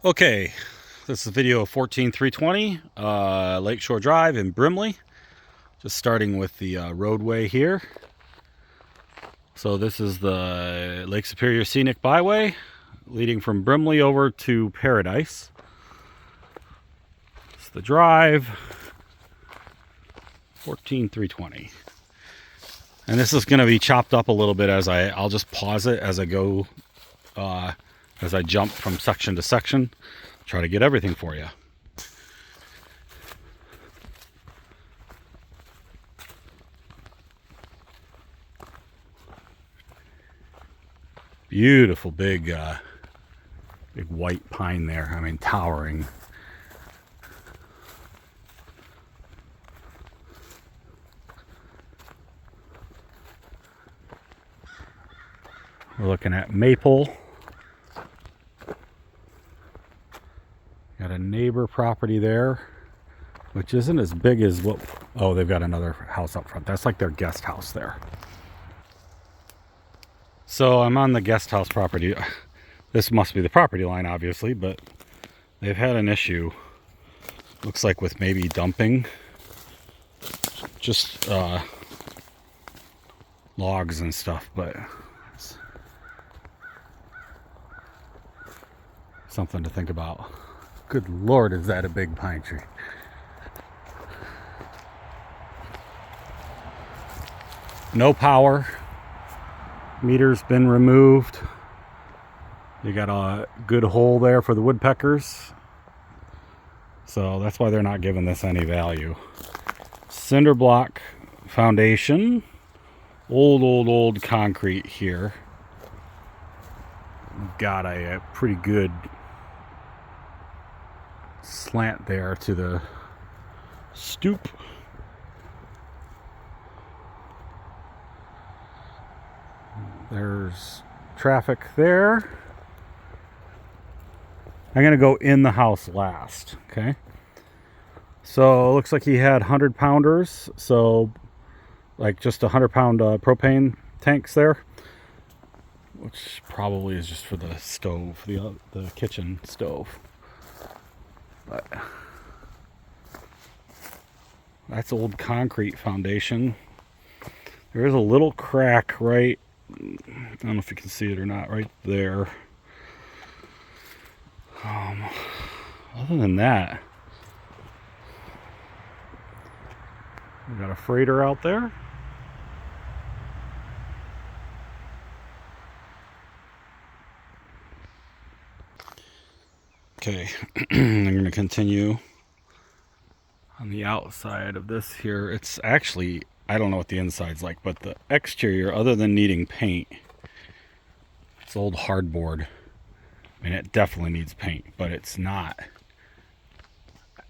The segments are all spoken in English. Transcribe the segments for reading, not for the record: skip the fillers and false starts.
Okay, this is video 14320, Lakeshore Drive in Brimley. Just starting with the roadway here. So this is the Lake Superior Scenic Byway leading from Brimley over to Paradise. It's the drive, 14320. And this is going to be chopped up a little bit as I'll just pause it as I go, as I jump from section to section. Try to get everything for you. Beautiful big white pine there. I mean, towering. We're looking at maple. Got a neighbor property there, which isn't as big as what... Oh, they've got another house up front. That's like their guest house there. So I'm on the guest house property. This must be the property line, obviously, but they've had an issue. Looks like with maybe dumping just logs and stuff, but it's something to think about. Good Lord, is that a big pine tree? No power. Meter's been removed. You got a good hole there for the woodpeckers. So that's why they're not giving this any value. Cinder block foundation. Old concrete here. Got a pretty good slant there to the stoop. There's traffic there. I'm gonna go in the house last, okay? So it looks like he had 100-pounders, so like just 100-pound propane tanks there, which probably is just for the stove, the kitchen stove. But that's old concrete foundation. There is a little crack right, I don't know if you can see it or not, right there. Other than that, we got a freighter out there. Okay, I'm going to continue on the outside of this here. It's actually, I don't know what the inside's like, but the exterior, other than needing paint, it's old hardboard. I mean, it definitely needs paint, but it's not.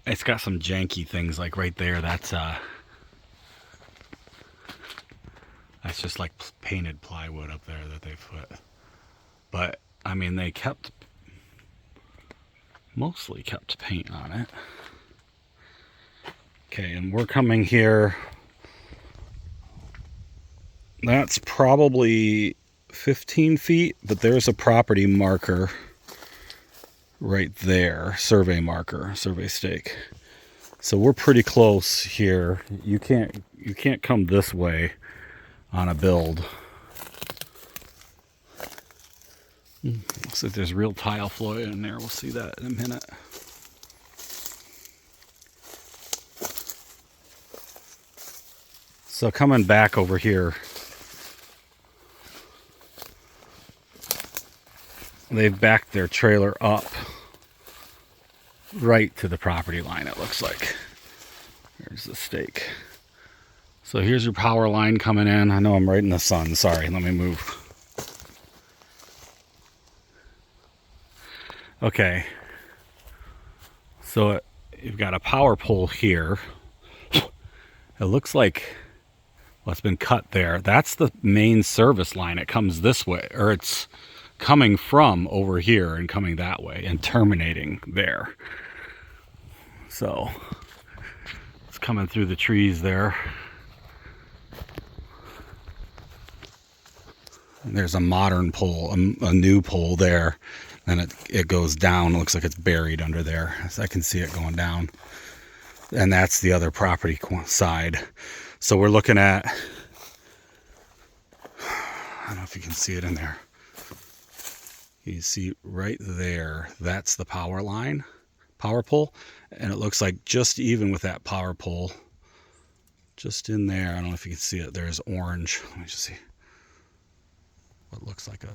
It's got some janky things like right there. That's just like painted plywood up there that they put. But I mean, they mostly kept paint on it. Okay, and we're coming here. That's probably 15 feet, but there's a property marker right there, survey marker, survey stake. So we're pretty close here. You can't come this way on a build. Looks like there's real tile flow in there. We'll see that in a minute. So coming back over here, they've backed their trailer up right to the property line, it looks like. There's the stake. So here's your power line coming in. I know I'm right in the sun. Sorry, let me move. Okay. So you've got a power pole here. It looks like what's been cut there. That's the main service line. It comes this way, or it's coming from over here and coming that way and terminating there. So it's coming through the trees there. And there's a modern pole, a new pole there. and it goes down. It looks like it's buried under there. So I can see it going down. And that's the other property side. So we're looking at, I don't know if you can see it in there. You see right there, that's the power line, power pole. And it looks like just even with that power pole, just in there, I don't know if you can see it, there's orange. Let me just see. What looks like a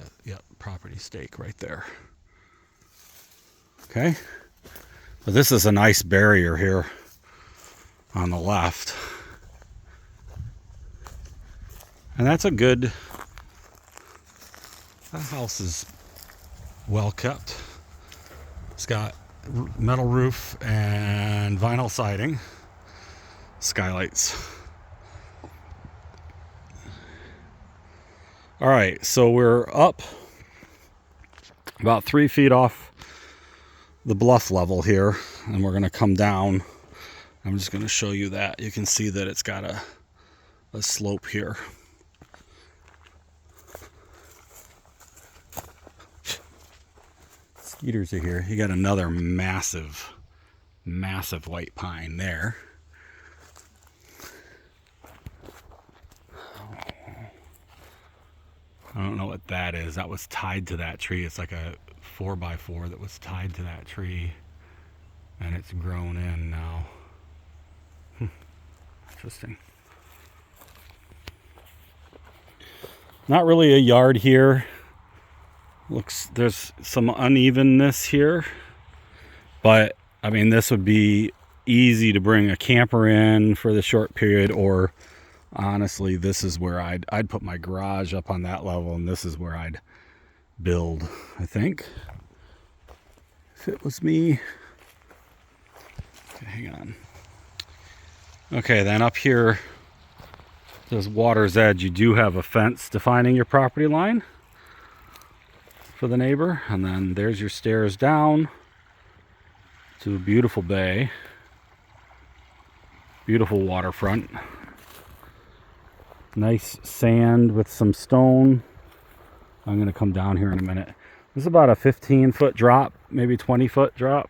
property stake right there. Okay. But this is a nice barrier here on the left. And that's a good, that house is well kept. It's got metal roof and vinyl siding, skylights. All right, so we're up about 3 feet off the bluff level here, and we're gonna come down. I'm just gonna show you that. You can see that it's got a slope here. Skeeters are here. You got another massive white pine there. I don't know what that is. That was tied to that tree. It's like a 4x4 that was tied to that tree, and it's grown in now. Interesting. Not really a yard here. Looks, there's some unevenness here, but I mean, this would be easy to bring a camper in for the short period, or honestly, this is where I'd put my garage up on that level, and this is where I'd build, I think, if it was me. Okay, hang on. Okay, then up here, there's water's edge. You do have a fence defining your property line for the neighbor, and then there's your stairs down to a beautiful bay, beautiful waterfront, nice sand with some stone. I'm going to come down here in a minute. This is about a 15-foot drop, maybe 20-foot drop.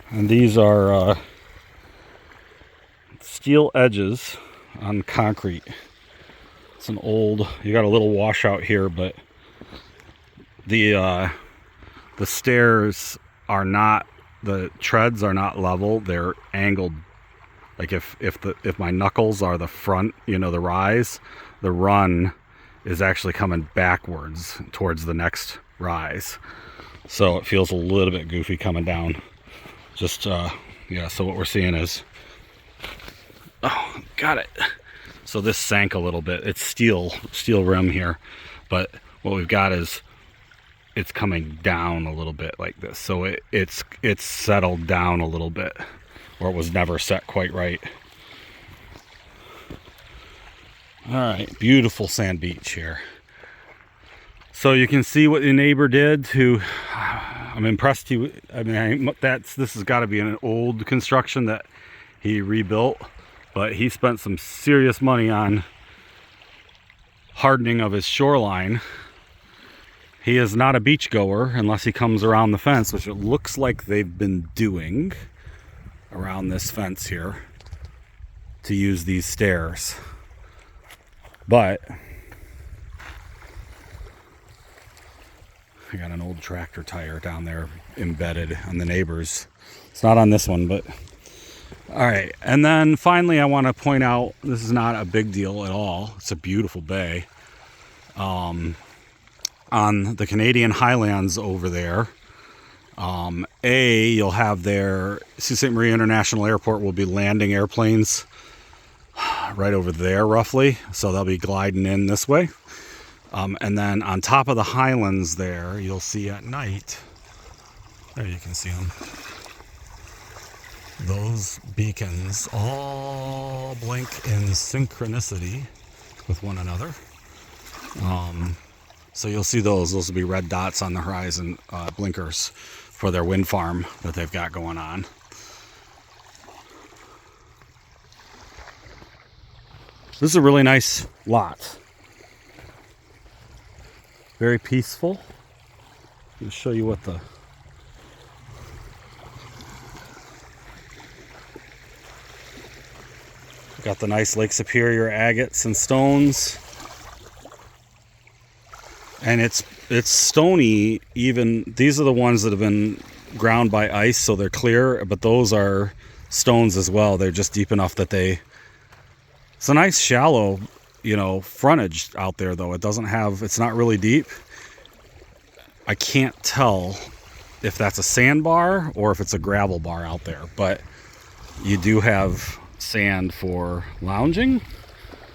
And these are steel edges on concrete. It's an old, you got a little washout here, but the stairs are not, the treads are not level, they're angled. Like if my knuckles are the front, you know, the rise, the run is actually coming backwards towards the next rise. So it feels a little bit goofy coming down. Just, yeah, so what we're seeing is, oh, got it. So this sank a little bit. It's steel rim here, but what we've got is it's coming down a little bit like this. So it's settled down a little bit, or it was never set quite right. All right, beautiful sand beach here. So you can see what the neighbor did to, I'm impressed. I mean, this has got to be an old construction that he rebuilt, but he spent some serious money on hardening of his shoreline. He is not a beach goer unless he comes around the fence, which it looks like they've been doing around this fence here to use these stairs. But I got an old tractor tire down there embedded on the neighbor's. It's not on this one, but all right. And then finally, I want to point out, this is not a big deal at all. It's a beautiful bay. On the Canadian Highlands over there, you'll have their Sault Ste. Marie International Airport will be landing airplanes right over there roughly. So they'll be gliding in this way. And then on top of the highlands there, you'll see at night, there you can see them, those beacons all blink in synchronicity with one another. So you'll see those will be red dots on the horizon, blinkers for their wind farm that they've got going on. This is a really nice lot. Very peaceful. I'll show you what the... Got the nice Lake Superior agates and stones. And it's stony even. These are the ones that have been ground by ice, so they're clear, but those are stones as well. They're just deep enough that they... It's a nice shallow, frontage out there, though. It's not really deep. I can't tell if that's a sandbar or if it's a gravel bar out there, but you do have sand for lounging.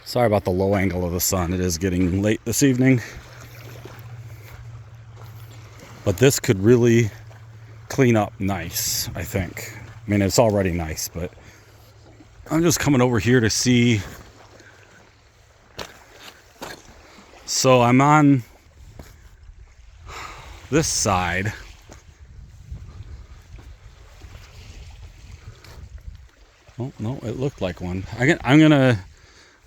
Sorry about the low angle of the sun. It is getting late this evening. But this could really clean up nice, I think. I mean, it's already nice, but I'm just coming over here to see. So I'm on this side. Oh, no, it looked like one. I'm going to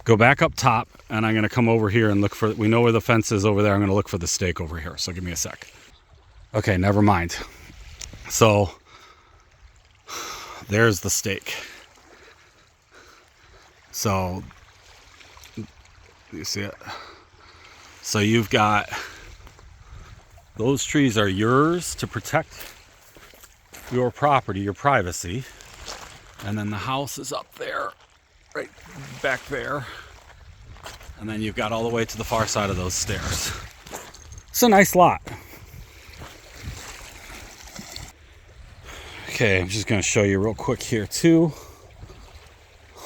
go back up top, and I'm going to come over here and look for... We know where the fence is over there. I'm going to look for the stake over here, so give me a sec. Okay, never mind. So, there's the stake. So, you see it? So you've got... Those trees are yours to protect your property, your privacy. And then the house is up there, right back there. And then you've got all the way to the far side of those stairs. It's a nice lot. Okay, I'm just going to show you real quick here too.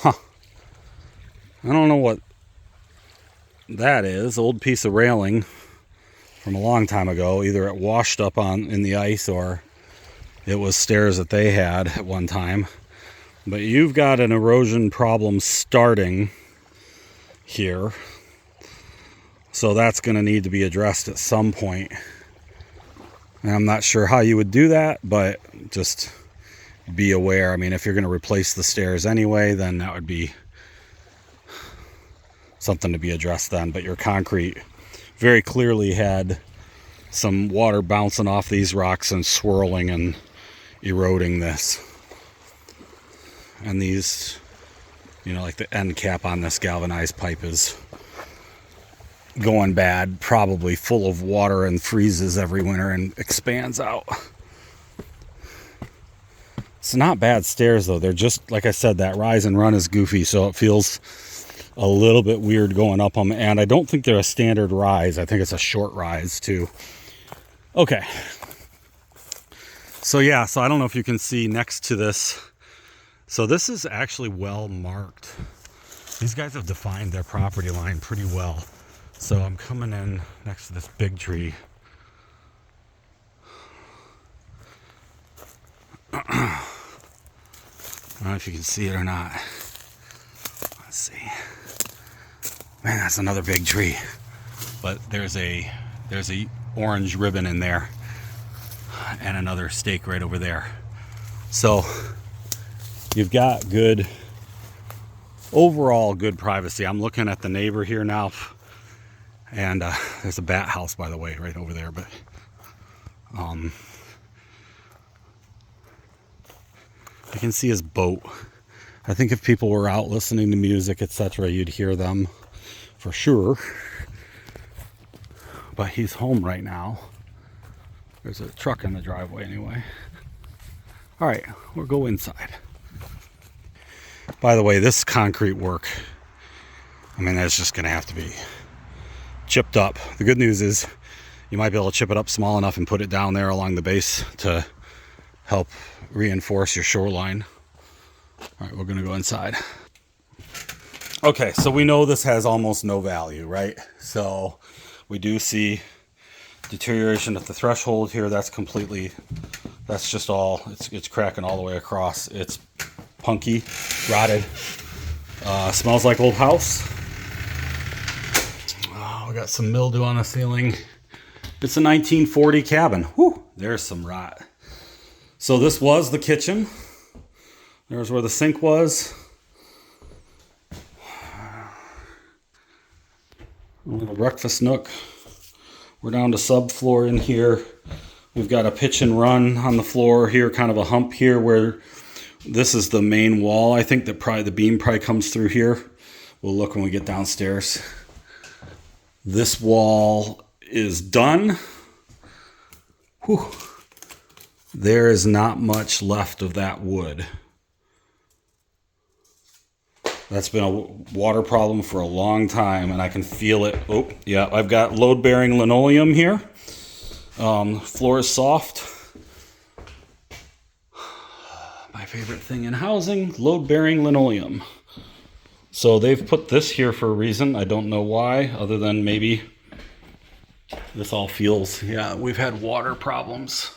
I don't know what that is. Old piece of railing from a long time ago. Either it washed up in the ice or it was stairs that they had at one time. But you've got an erosion problem starting here. So that's going to need to be addressed at some point. And I'm not sure how you would do that, but just be aware. I mean, if you're going to replace the stairs anyway, then that would be something to be addressed then. But your concrete very clearly had some water bouncing off these rocks and swirling and eroding this. And these, like the end cap on this galvanized pipe is going bad, probably full of water and freezes every winter and expands out. It's not bad stairs though. They're just, like I said, that rise and run is goofy, so it feels a little bit weird going up them. And I don't think they're a standard rise. I think it's a short rise too. Okay. So yeah, so I don't know if you can see next to this. So this is actually well marked. These guys have defined their property line pretty well. So I'm coming in next to this big tree. I don't know if you can see it or not. Let's see. Man, that's another big tree. But there's a orange ribbon in there and another stake right over there. So you've got overall good privacy. I'm looking at the neighbor here now, and there's a bat house, by the way, right over there. But you can see his boat. I think if people were out listening to music, etc., you'd hear them for sure. But he's home right now. There's a truck in the driveway anyway. All right, we'll go inside. By the way, this concrete work, I mean, that's just going to have to be chipped up. The good news is you might be able to chip it up small enough and put it down there along the base to help reinforce your shoreline. All right, we're going to go inside. Okay, so we know this has almost no value, right? So we do see deterioration at the threshold here. That's just all, it's cracking all the way across. It's punky, rotted. Smells like old house. Oh, we got some mildew on the ceiling. It's a 1940 cabin. Whew, there's some rot. So this was the kitchen. There's where the sink was. A little breakfast nook. We're down to subfloor in here. We've got a pitch and run on the floor here, kind of a hump here where this is the main wall. I think that probably the beam probably comes through here. We'll look when we get downstairs. This wall is done. Whew. There is not much left of that wood. That's been a water problem for a long time, and I can feel it. Oh, yeah, I've got load-bearing linoleum here. Floor is soft. My favorite thing in housing, load-bearing linoleum. So they've put this here for a reason. I don't know why, other than maybe this all feels, yeah, we've had water problems.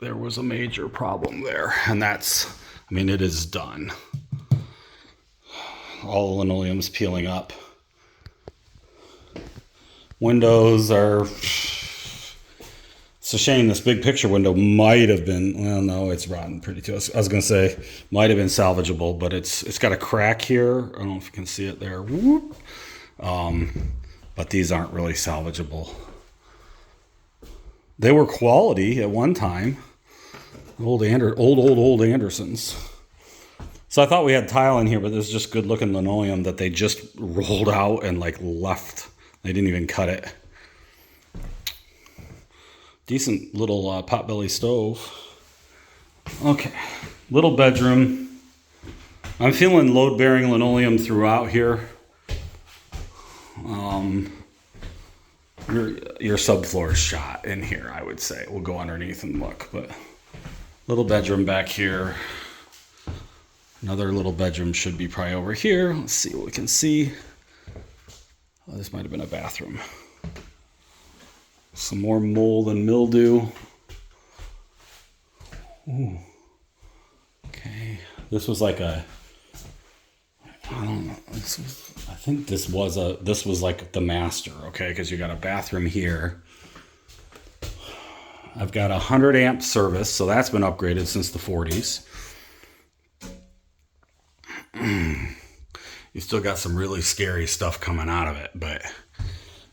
There was a major problem there, and that's, I mean, it is done. All the linoleum's peeling up. Windows are, it's a shame this big picture window might have been, well, no, it's rotten pretty too. I was going to say might have been salvageable, but it's got a crack here. I don't know if you can see it there. Whoop. But these aren't really salvageable. They were quality at one time. Old Andersons. So I thought we had tile in here, but there's just good looking linoleum that they just rolled out and like left. They didn't even cut it. Decent little potbelly stove. Okay, little bedroom. I'm feeling load-bearing linoleum throughout here. Your subfloor is shot in here, I would say. We'll go underneath and look, but little bedroom back here. Another little bedroom should be probably over here. Let's see what we can see. Oh, this might have been a bathroom. Some more mold and mildew. Ooh. Okay, this was like a, I don't know. I think this was like the master. Okay, because you got a bathroom here. I've got a 100 amp service, so that's been upgraded since the 40s. You still got some really scary stuff coming out of it, but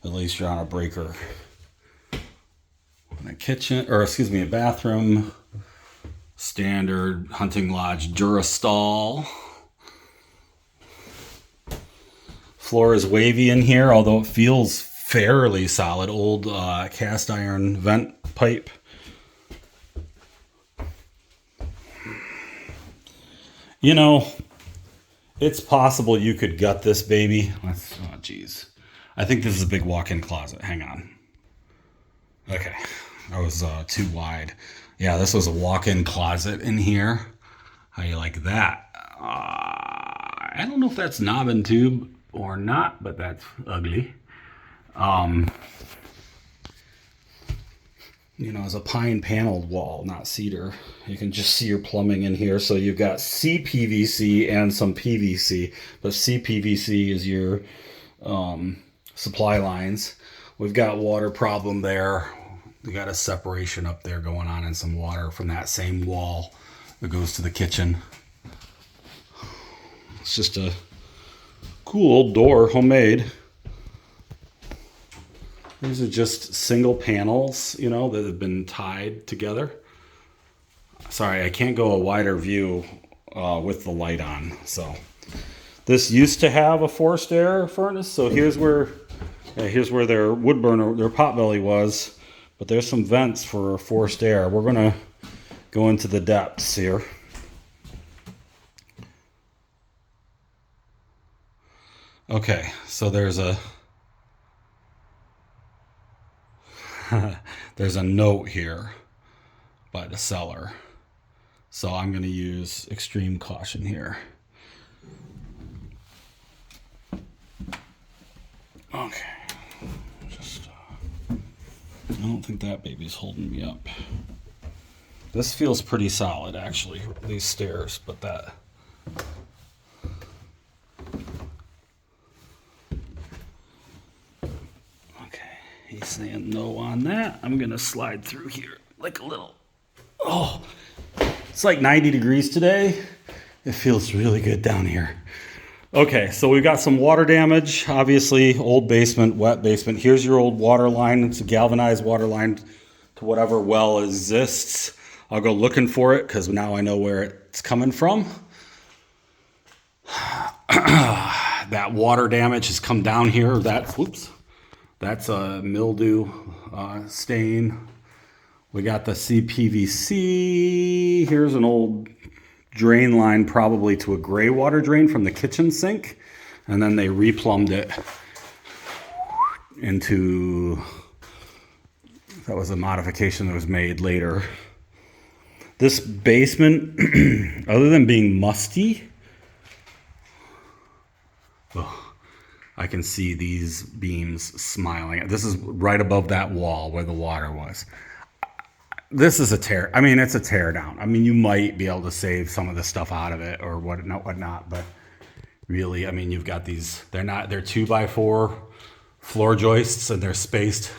at least you're on a breaker. And a kitchen, or excuse me, a bathroom. Standard hunting lodge Durastall. Floor is wavy in here, although it feels fairly solid. Old cast iron vent pipe. You know, it's possible you could gut this baby. Oh, geez. I think this is a big walk-in closet. Hang on. Okay, that was too wide. Yeah, this was a walk-in closet in here. How you like that? I don't know if that's knob and tube or not, but that's ugly. You know, it's a pine paneled wall, not cedar. You can just see your plumbing in here. So you've got CPVC and some PVC, but CPVC is your supply lines. We've got water problem there. We got a separation up there going on and some water from that same wall that goes to the kitchen. It's just a cool old door, homemade. These are just single panels, you know, that have been tied together. Sorry, I can't go a wider view with the light on. So this used to have a forced air furnace. So here's where their wood burner, their potbelly was. But there's some vents for forced air. We're going to go into the depths here. Okay, so there's a there's a note here by the seller. So I'm going to use extreme caution here. Okay. I don't think that baby's holding me up. This feels pretty solid, actually, these stairs, but that... Okay, he's saying no on that. I'm going to slide through here like a little... Oh, it's like 90 degrees today. It feels really good down here. Okay, so we've got some water damage. Obviously, old basement, wet basement. Here's your old water line. It's a galvanized water line to whatever well exists. I'll go looking for it because now I know where it's coming from. That water damage has come down here. That's a mildew stain. We got the CPVC. Here's an old drain line, probably to a gray water drain from the kitchen sink. And then they replumbed it into, that was a modification that was made later. This basement, other than being musty, I can see these beams smiling. This is right above that wall where the water was. This is a tear. I mean, it's a tear down. I mean, you might be able to save some of the stuff out of it or whatnot, but really, I mean, you've got these. They're 2x4 floor joists, and they're spaced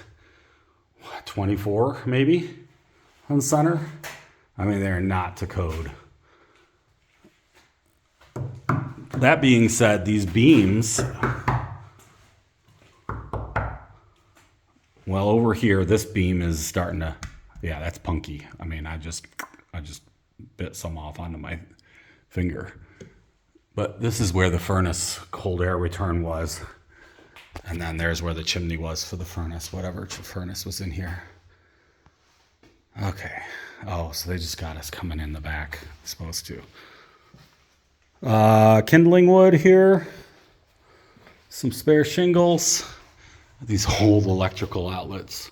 24 maybe on center. I mean, they're not to code. That being said, these beams, well, over here, this beam is starting to, yeah, that's punky. I mean, I just bit some off onto my finger. But this is where the furnace cold air return was. And then there's where the chimney was for the furnace, whatever furnace was in here. Okay. Oh, so they just got us coming in the back, supposed to. Kindling wood here. Some spare shingles. These old electrical outlets.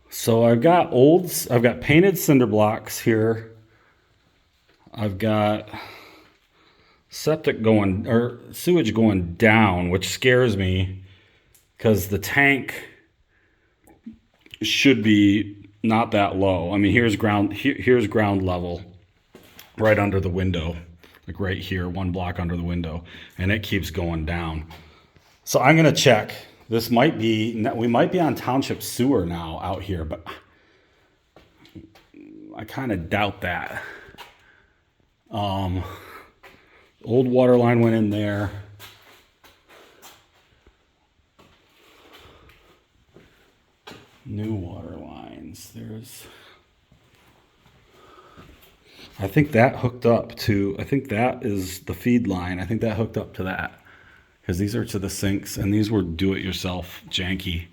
So I've got painted cinder blocks here. I've got sewage going down, which scares me because the tank should be not that low. I mean, here's ground level right under the window, like right here, one block under the window, and it keeps going down. So I'm going to check. We might be on township sewer now out here, but I kind of doubt that. Old water line went in there. New water lines. I think that hooked up to, I think that is the feed line. I think that hooked up to that. Because these are to the sinks, and these were do-it-yourself janky.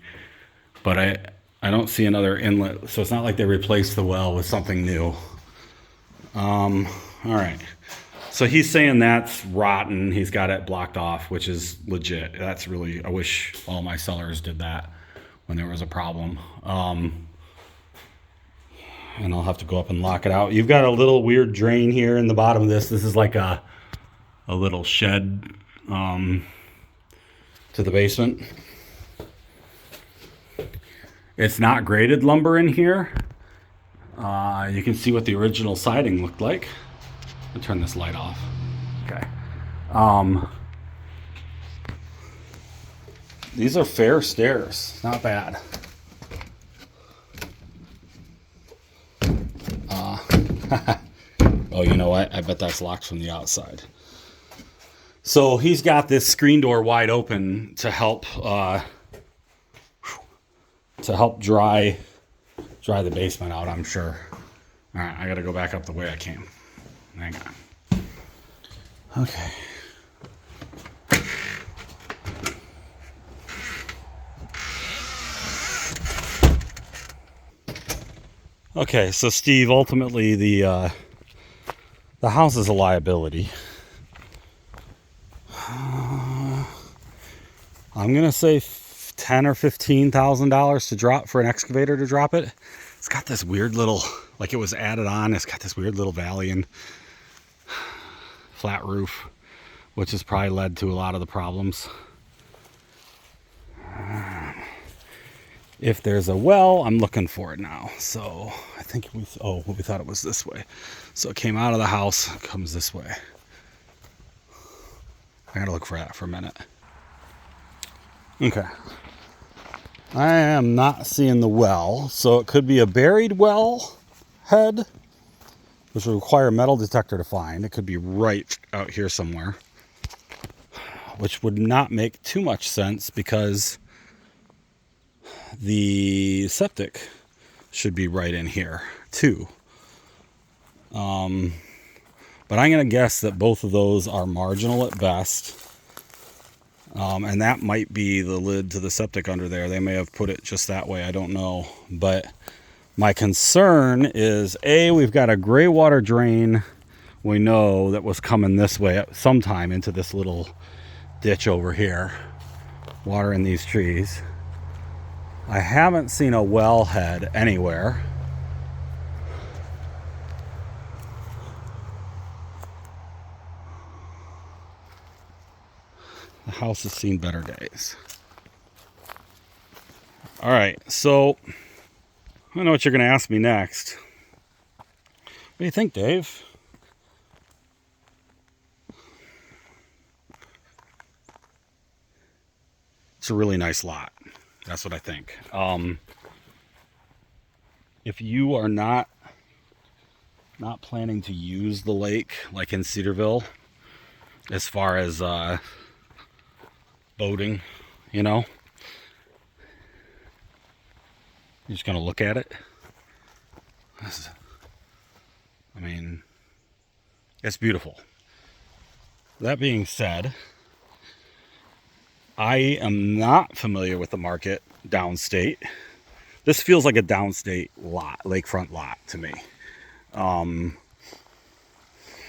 But I don't see another inlet, so it's not like they replaced the well with something new. All right. So he's saying that's rotten. He's got it blocked off, which is legit. That's really, I wish all my sellers did that when there was a problem. And I'll have to go up and lock it out. You've got a little weird drain here in the bottom of this. This is like a little shed to the basement. It's not graded lumber in here. You can see what the original siding looked like. I'll turn this light off. Okay. These are fair stairs. Not bad. Oh, you know what? I bet that's locked from the outside. So he's got this screen door wide open to help dry the basement out, I'm sure. All right, I got to go back up the way I came. Hang on. Okay. Okay, so Steve, ultimately the house is a liability. I'm gonna say $10,000 or $15,000 to drop for an excavator to drop it. It's got this weird little, like it was added on. It's got this weird little valley and flat roof, which has probably led to a lot of the problems. If there's a well, I'm looking for it now. So I think we thought it was this way. So it came out of the house, comes this way. I gotta look for that for a minute. Okay. I am not seeing the well, so it could be a buried well head, which will require a metal detector to find. It could be right out here somewhere, which would not make too much sense because the septic should be right in here too. But I'm going to guess that both of those are marginal at best. And that might be the lid to the septic under there. They may have put it just that way. I don't know. But my concern is, A, we've got a gray water drain we know that was coming this way at some time into this little ditch over here. Water in these trees. I haven't seen a wellhead anywhere. The house has seen better days. All right, so I know what you're going to ask me next. What do you think, Dave? It's a really nice lot. That's what I think. If you are not planning to use the lake like in Cedarville, as far as boating, you know, you're just gonna look at it. I mean, it's beautiful. That being said, I am not familiar with the market downstate. This feels like a downstate lot, lakefront lot to me. And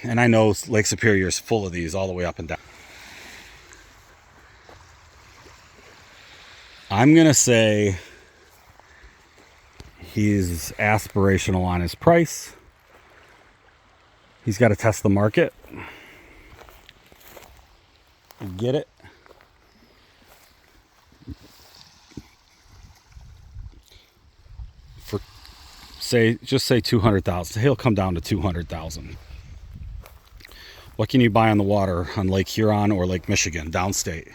I know Lake Superior is full of these all the way up and down. I'm going to say he's aspirational on his price. He's got to test the market. Get it? For just say 200,000. He'll come down to 200,000. What can you buy on the water on Lake Huron or Lake Michigan, downstate,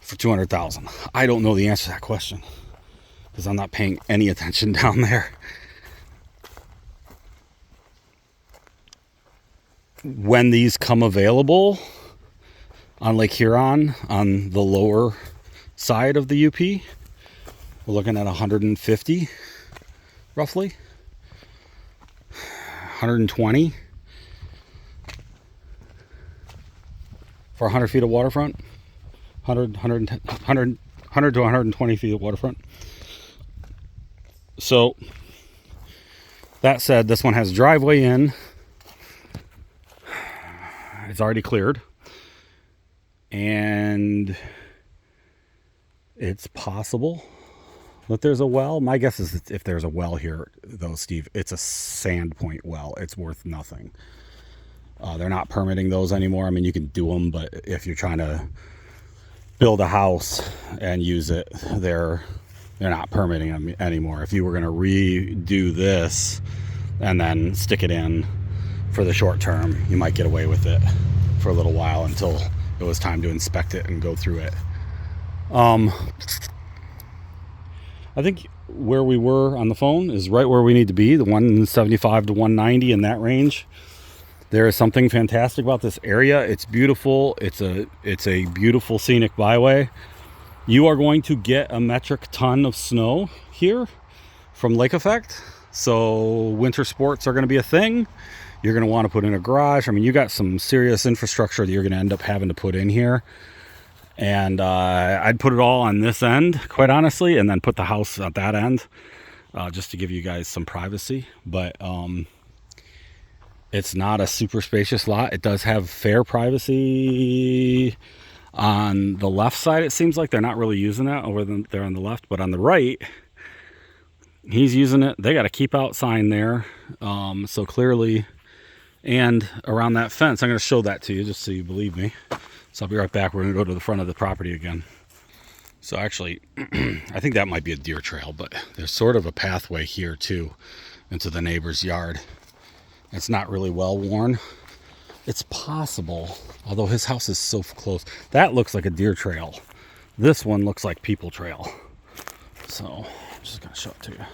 for 200,000? I don't know the answer to that question because I'm not paying any attention down there. When these come available on Lake Huron, on the lower side of the UP, we're looking at 150, roughly, 120 for 100 feet of waterfront, 100 to 120 feet of waterfront. So that said, this one has driveway in. It's already cleared. And it's possible that there's a well. My guess is if there's a well here, though, Steve, it's a sand point well. It's worth nothing. They're not permitting those anymore. I mean, you can do them, but if you're trying to build a house and use it, they're not permitting them anymore. If you were going to redo this and then stick it in for the short term, you might get away with it for a little while until it was time to inspect it and go through it. I think where we were on the phone is right where we need to be, the 175 to 190 in that range. There is something fantastic about this area. It's beautiful. It's a beautiful scenic byway. You are going to get a metric ton of snow here from lake effect. So winter sports are going to be a thing. You're going to want to put in a garage. I mean, you got some serious infrastructure that you're going to end up having to put in here. And I'd put it all on this end, quite honestly, and then put the house at that end, just to give you guys some privacy. But it's not a super spacious lot. It does have fair privacy on the left side. It seems like they're not really using that over there on the left, but on the right, he's using it. They got a keep out sign there. So clearly, and around that fence, I'm going to show that to you just so you believe me. So I'll be right back. We're going to go to the front of the property again. So actually, I think that might be a deer trail, but there's sort of a pathway here too into the neighbor's yard. It's not really well worn. It's possible, although his house is so close. That looks like a deer trail. This one looks like people trail. So I'm just going to show it to you.